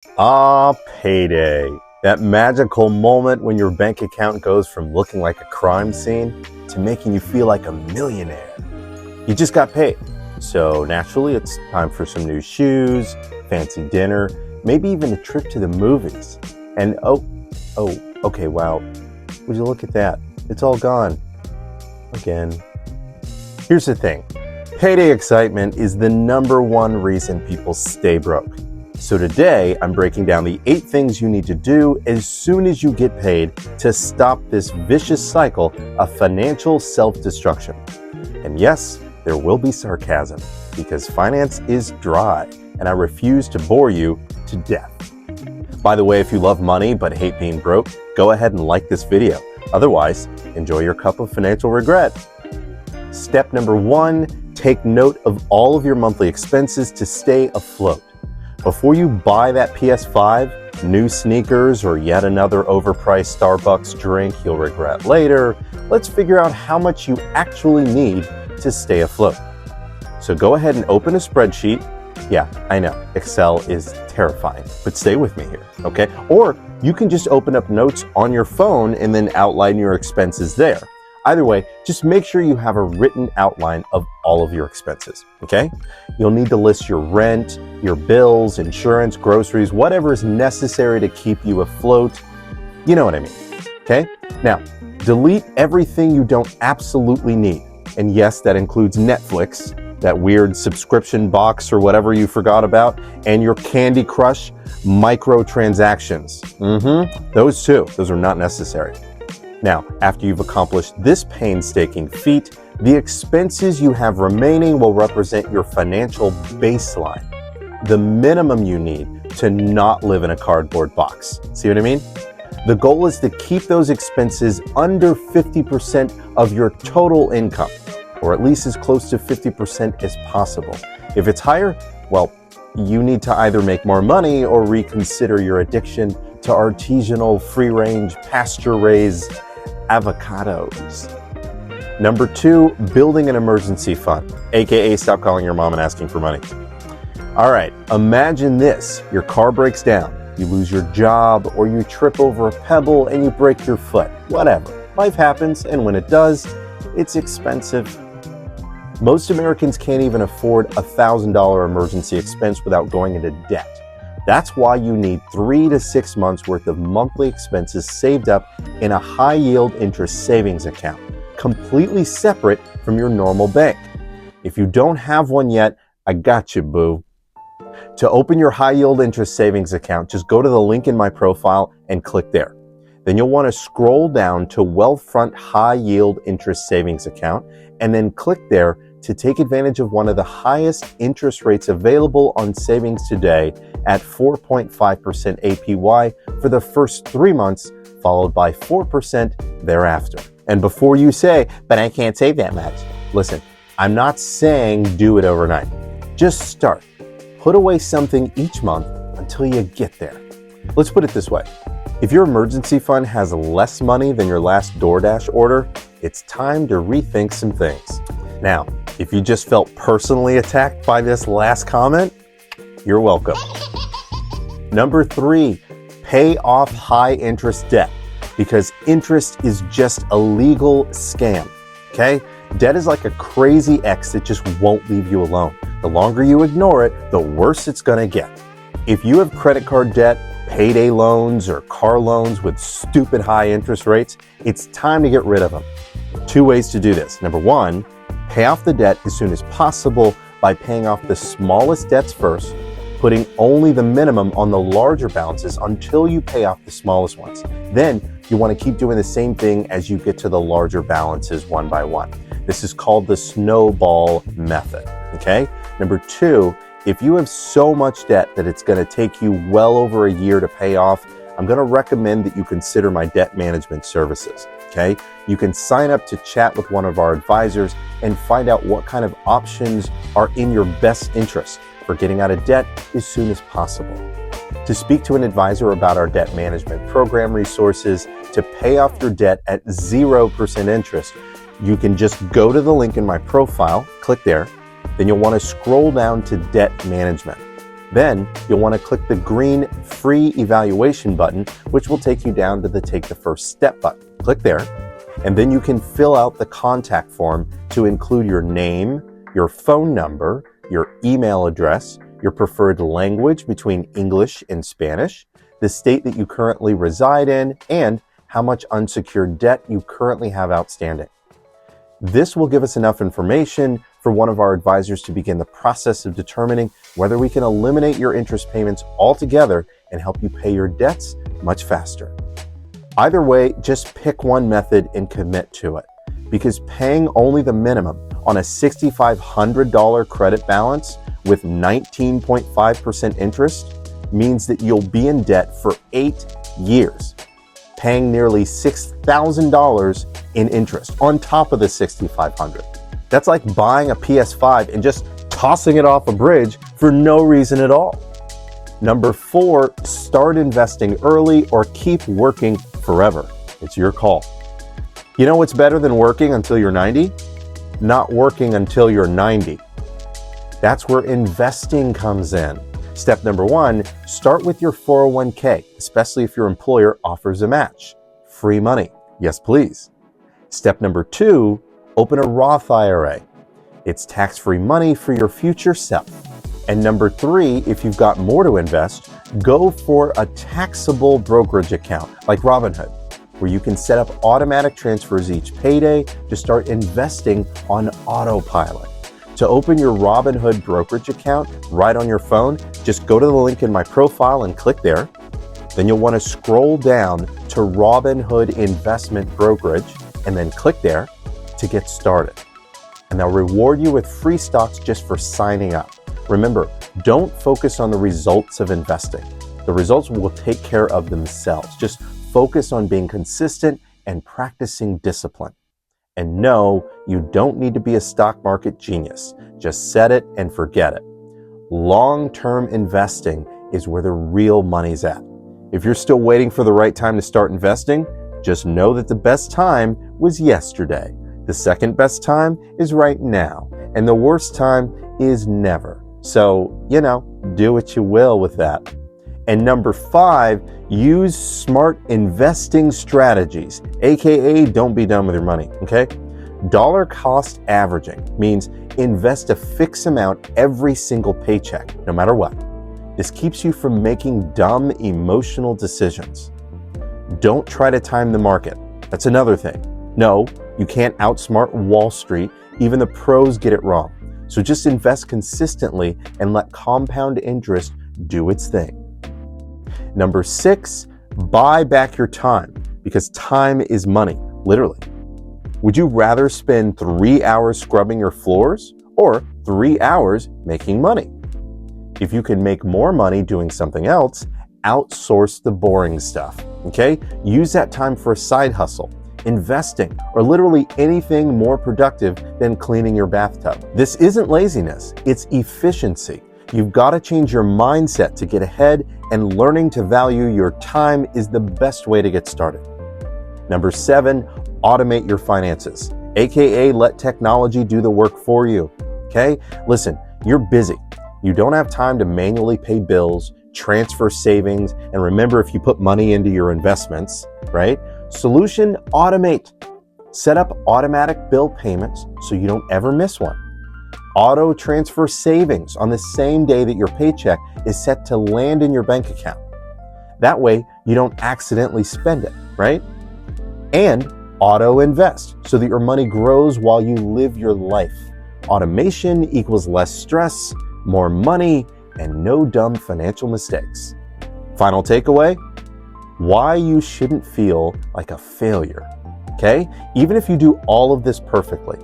Payday. That magical moment when your bank account goes from looking like a crime scene to making you feel like a millionaire. You just got paid. So naturally, it's time for some new shoes, fancy dinner, maybe even a trip to the movies. And okay, wow. Would you look at that? It's all gone. Again. Here's the thing. Payday excitement is the #1 reason people stay broke. So today, I'm breaking down the 8 things you need to do as soon as you get paid to stop this vicious cycle of financial self-destruction. And yes, there will be sarcasm because finance is dry and I refuse to bore you to death. By the way, if you love money but hate being broke, go ahead and like this video. Otherwise, enjoy your cup of financial regret. Step number 1, take note of all of your monthly expenses to stay afloat. Before you buy that PS5, new sneakers, or yet another overpriced Starbucks drink you'll regret later, let's figure out how much you actually need to stay afloat. So go ahead and open a spreadsheet. Yeah, I know, Excel is terrifying, but stay with me here, okay? Or you can just open up notes on your phone and then outline your expenses there. Either way, just make sure you have a written outline of all of your expenses, okay? You'll need to list your rent, your bills, insurance, groceries, whatever is necessary to keep you afloat. You know what I mean, okay? Now, delete everything you don't absolutely need. And yes, that includes Netflix, that weird subscription box or whatever you forgot about, and your Candy Crush microtransactions. Those too, those are not necessary. Now, after you've accomplished this painstaking feat, the expenses you have remaining will represent your financial baseline, the minimum you need to not live in a cardboard box. See what I mean? The goal is to keep those expenses under 50% of your total income, or at least as close to 50% as possible. If it's higher, well, you need to either make more money or reconsider your addiction to artisanal, free-range, pasture-raised avocados. Number 2, building an emergency fund, aka stop calling your mom and asking for money. All right, imagine this. Your car breaks down, you lose your job, or you trip over a pebble and you break your foot. Whatever. Life happens, and when it does, it's expensive. Most Americans can't even afford a $1,000 emergency expense without going into debt. That's why you need 3 to 6 months worth of monthly expenses saved up in a high-yield interest savings account, completely separate from your normal bank. If you don't have one yet, I got you, boo. To open your high-yield interest savings account, just go to the link in my profile and click there. Then you'll want to scroll down to Wealthfront High Yield Interest Savings Account and then click there to take advantage of one of the highest interest rates available on savings today at 4.5% APY for the first 3 months, followed by 4% thereafter. And before you say, but I can't save that much, listen, I'm not saying do it overnight. Just start. Put away something each month until you get there. Let's put it this way. If your emergency fund has less money than your last DoorDash order, it's time to rethink some things. Now, if you just felt personally attacked by this last comment, you're welcome. Number 3, pay off high interest debt, because interest is just a legal scam, okay? Debt is like a crazy ex that just won't leave you alone. The longer you ignore it, the worse it's gonna get. If you have credit card debt, payday loans, or car loans with stupid high interest rates, it's time to get rid of them. 2 ways to do this. Number 1, pay off the debt as soon as possible by paying off the smallest debts first, putting only the minimum on the larger balances until you pay off the smallest ones. Then you want to keep doing the same thing as you get to the larger balances one by one. This is called the snowball method, okay? Number 2, if you have so much debt that it's going to take you well over a year to pay off, I'm going to recommend that you consider my debt management services, okay? You can sign up to chat with one of our advisors and find out what kind of options are in your best interest for getting out of debt as soon as possible. To speak to an advisor about our debt management program resources to pay off your debt at 0% interest, you can just go to the link in my profile, click there, then you'll want to scroll down to debt management. Then you'll want to click the green free evaluation button, which will take you down to the Take the First Step button. Click there, and then you can fill out the contact form to include your name, your phone number, your email address, your preferred language between English and Spanish, the state that you currently reside in, and how much unsecured debt you currently have outstanding. This will give us enough information for one of our advisors to begin the process of determining whether we can eliminate your interest payments altogether and help you pay your debts much faster. Either way, just pick one method and commit to it, because paying only the minimum on a $6,500 credit balance with 19.5% interest means that you'll be in debt for 8 years, paying nearly $6,000 in interest on top of the $6,500. That's like buying a PS5 and just tossing it off a bridge for no reason at all. Number 4, start investing early or keep working forever. It's your call. You know what's better than working until you're 90? Not working until you're 90. That's where investing comes in. Step number 1, start with your 401k, especially if your employer offers a match. Free money. Yes, please. Step number 2, open a Roth IRA. It's tax-free money for your future self. And number 3, if you've got more to invest, go for a taxable brokerage account like Robinhood, where you can set up automatic transfers each payday to start investing on autopilot. To open your Robinhood brokerage account right on your phone, just go to the link in my profile and click there. Then you'll want to scroll down to Robinhood Investment Brokerage and then click there to get started. And they'll reward you with free stocks just for signing up. Remember, don't focus on the results of investing. The results will take care of themselves. Just focus on being consistent and practicing discipline. And no, you don't need to be a stock market genius. Just set it and forget it. Long-term investing is where the real money's at. If you're still waiting for the right time to start investing, just know that the best time was yesterday. The second best time is right now. And the worst time is never. So, do what you will with that. And number 5, use smart investing strategies, aka don't be dumb with your money, okay? Dollar cost averaging means invest a fixed amount every single paycheck, no matter what. This keeps you from making dumb emotional decisions. Don't try to time the market. That's another thing. No, you can't outsmart Wall Street. Even the pros get it wrong. So just invest consistently and let compound interest do its thing. Number 6, buy back your time, because time is money, literally. Would you rather spend 3 hours scrubbing your floors or 3 hours making money? If you can make more money doing something else, outsource the boring stuff, okay? Use that time for a side hustle, investing, or literally anything more productive than cleaning your bathtub. This isn't laziness, it's efficiency. You've got to change your mindset to get ahead, and learning to value your time is the best way to get started. Number 7, automate your finances, aka let technology do the work for you, okay? Listen, you're busy. You don't have time to manually pay bills, transfer savings, and remember if you put money into your investments, right? Solution, automate. Set up automatic bill payments so you don't ever miss one. Auto transfer savings on the same day that your paycheck is set to land in your bank account. That way you don't accidentally spend it, right? And auto invest so that your money grows while you live your life. Automation equals less stress, more money, and no dumb financial mistakes. Final takeaway, why you shouldn't feel like a failure, okay? Even if you do all of this perfectly,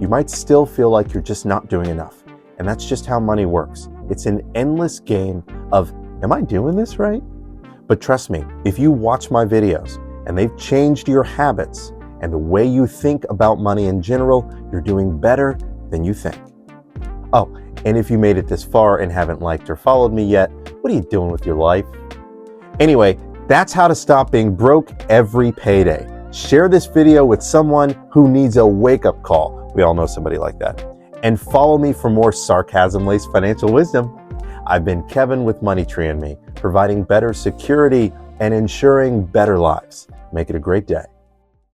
you might still feel like you're just not doing enough. And that's just how money works. It's an endless game of, am I doing this right? But trust me, if you watch my videos and they've changed your habits and the way you think about money in general, you're doing better than you think. Oh, and if you made it this far and haven't liked or followed me yet, what are you doing with your life? Anyway, that's how to stop being broke every payday. Share this video with someone who needs a wake-up call. We all know somebody like that. And follow me for more sarcasm-laced financial wisdom. I've been Kevin with MoneyTreeAndMe, providing better security and ensuring better lives. Make it a great day.